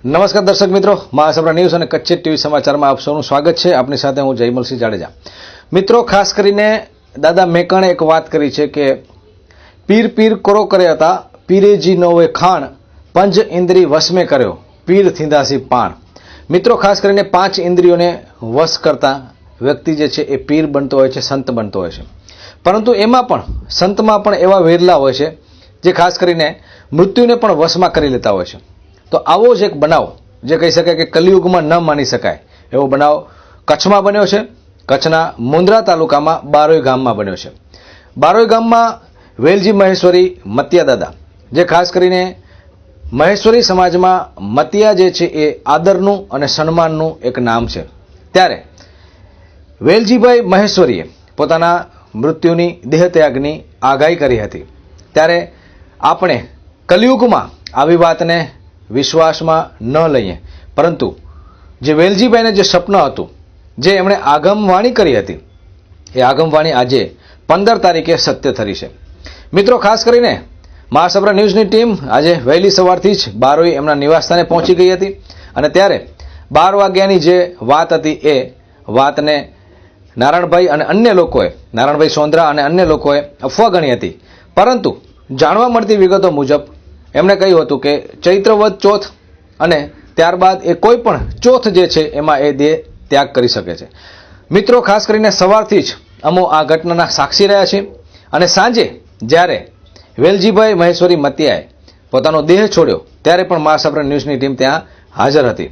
નમસ્કાર દર્શક મિત્રો, મહાસભા ન્યૂઝ અને કચ્છ ટીવી સમાચારમાં આપ સૌનું સ્વાગત છે. આપની સાથે હું જયમલસિંહ જાડેજા. મિત્રો, ખાસ કરીને દાદા મેકણે એક વાત કરી છે કે પીર પીર કોરો કરે હતા, પીરેજી નોવે ખાણ, પંજ ઇન્દ્રી વશમે કર્યો, પીર થીંદાસી પાણ. મિત્રો, ખાસ કરીને 5 ઇન્દ્રિયોને વશ કરતા વ્યક્તિ જે છે એ પીર બનતો હોય છે, સંત બનતો હોય છે. પરંતુ એમાં પણ સંતમાં પણ એવા વેરલા હોય છે જે ખાસ કરીને મૃત્યુને પણ વશમાં કરી લેતા હોય છે. તો આવો જ એક બનાવ જે કહી શકાય કે કલિયુગમાં ન માની શકાય એવો બનાવ કચ્છમાં બન્યો છે. કચ્છના મુન્દ્રા તાલુકામાં બારોઈ ગામમાં બન્યો છે. બારોઈ ગામમાં વેલજી મહેશ્વરી મતિયા દાદા, જે ખાસ કરીને મહેશ્વરી સમાજમાં મતિયા જે છે એ આદરનું અને સન્માનનું એક નામ છે. ત્યારે વેલજીભાઈ મહેશ્વરીએ પોતાના મૃત્યુની દેહત્યાગની આગાહી કરી હતી. ત્યારે આપણે કલિયુગમાં આવી વાતને વિશ્વાસમાં ન લઈએ, પરંતુ જે વેલજીભાઈને જે સ્વપ્ન હતું, જે એમણે આગમવાણી કરી હતી, એ આગમવાણી આજે 15 તારીખે સત્ય થરી છે. મિત્રો, ખાસ કરીને મહાસભા ન્યૂઝની ટીમ આજે વહેલી સવારથી જ બારોઈ એમના નિવાસસ્થાને પહોંચી ગઈ હતી અને ત્યારે 12 વાગ્યાની જે વાત હતી એ વાતને નારાયણભાઈ અને અન્ય લોકોએ, નારાયણભાઈ સોંદરા અને અન્ય લોકોએ અફવા ગણી હતી. પરંતુ જાણવા મળતી વિગતો મુજબ એમણે કહ્યું હતું કે ચૈત્રવદ ચોથ અને ત્યારબાદ એ કોઈ પણ ચોથ જે છે એમાં એ દેહ ત્યાગ કરી શકે છે. મિત્રો, ખાસ કરીને સવારથી જ અમો આ ઘટનાના સાક્ષી રહ્યા છે અને સાંજે જ્યારે વેલજીભાઈ મહેશ્વરી મતિયાએ પોતાનો દેહ છોડ્યો ત્યારે પણ મહાસભા ન્યૂઝની ટીમ ત્યાં હાજર હતી.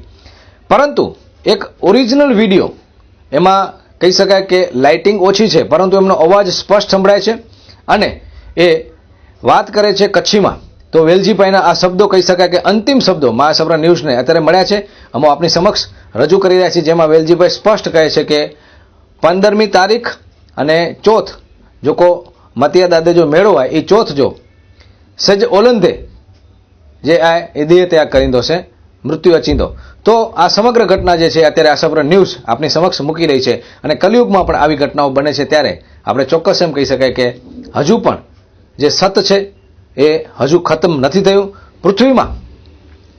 પરંતુ એક ઓરિજિનલ વિડીયો, એમાં કહી શકાય કે લાઇટિંગ ઓછી છે પરંતુ એમનો અવાજ સ્પષ્ટ સંભળાય છે અને એ વાત કરે છે કચ્છીમાં. તો વેલજીભાઈના આ શબ્દો કહી શકાય કે અંતિમ શબ્દો મહાસભા ન્યૂઝને અત્યારે મળ્યા છે, અમે આપની સમક્ષ રજૂ કરી રહ્યા છીએ, જેમાં વેલજીભાઈ સ્પષ્ટ કહે છે કે 15મી તારીખ અને ચોથ જો કો મતિયા દાદે જો મેળો હોય એ ચોથ જો સજ ઓલંદે જે આ એ દેહ ત્યાગ કરીંદો છે, મૃત્યુ અચીંદો. તો આ સમગ્ર ઘટના જે છે અત્યારે આશાપુરા ન્યૂઝ આપની સમક્ષ મૂકી રહી છે અને કલિયુગમાં પણ આવી ઘટનાઓ બને છે. ત્યારે આપણે ચોક્કસ એમ કહી શકાય કે હજુ પણ જે સત છે એ હજુ ખતમ નથી થયું. પૃથ્વીમાં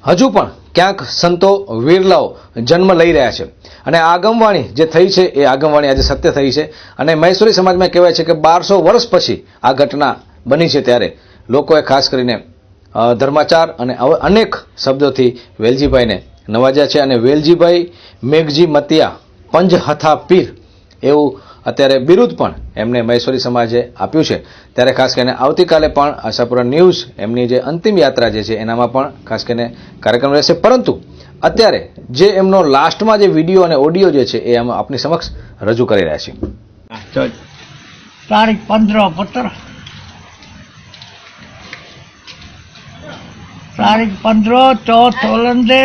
હજુ પણ ક્યાંક સંતો વીરલાઓ જન્મ લઈ રહ્યા છે અને આગમવાણી જે થઈ છે એ આગમવાણી આજે સત્ય થઈ છે. અને મહેશ્વરી સમાજમાં કહેવાય છે કે 1200 વર્ષ પછી આ ઘટના બની છે. ત્યારે લોકોએ ખાસ કરીને ધર્માચાર અને અનેક શબ્દોથી વેલજીભાઈને નવાજ્યા છે અને વેલજીભાઈ મેઘજી મતિયા પંજ હથા પીર એવું અત્યારે બિરુદ પણ એમને મહેશ્વરી સમાજે આપ્યું છે. ત્યારે ખાસ કરીને આવતીકાલે પણ આશાપુરા ન્યૂઝ એમની જે અંતિમ યાત્રા જે છે એનામાં પણ ખાસ કરીને કાર્યક્રમ રહેશે. પરંતુ અત્યારે જે એમનો લાસ્ટમાં જે વિડીયો અને ઓડિયો જે છે એ અમે આપની સમક્ષ રજૂ કરી રહ્યા છીએ. તારીખ 15 પુત્ર, તારીખ 15 ચોથ ઓલંદે,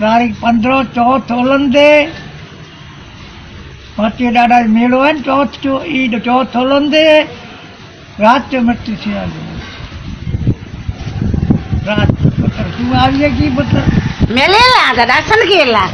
તારીખ 15 ચોથ ઓલંદે મતિયા દાદા મેળો હોય ને ચોથ ઈ ચોથ ઓલંદે રાત મૃત્યુ છે. રાત પુત્ર તું આવી ગઈ પુત્ર મેલેલા દાદા સન કેલા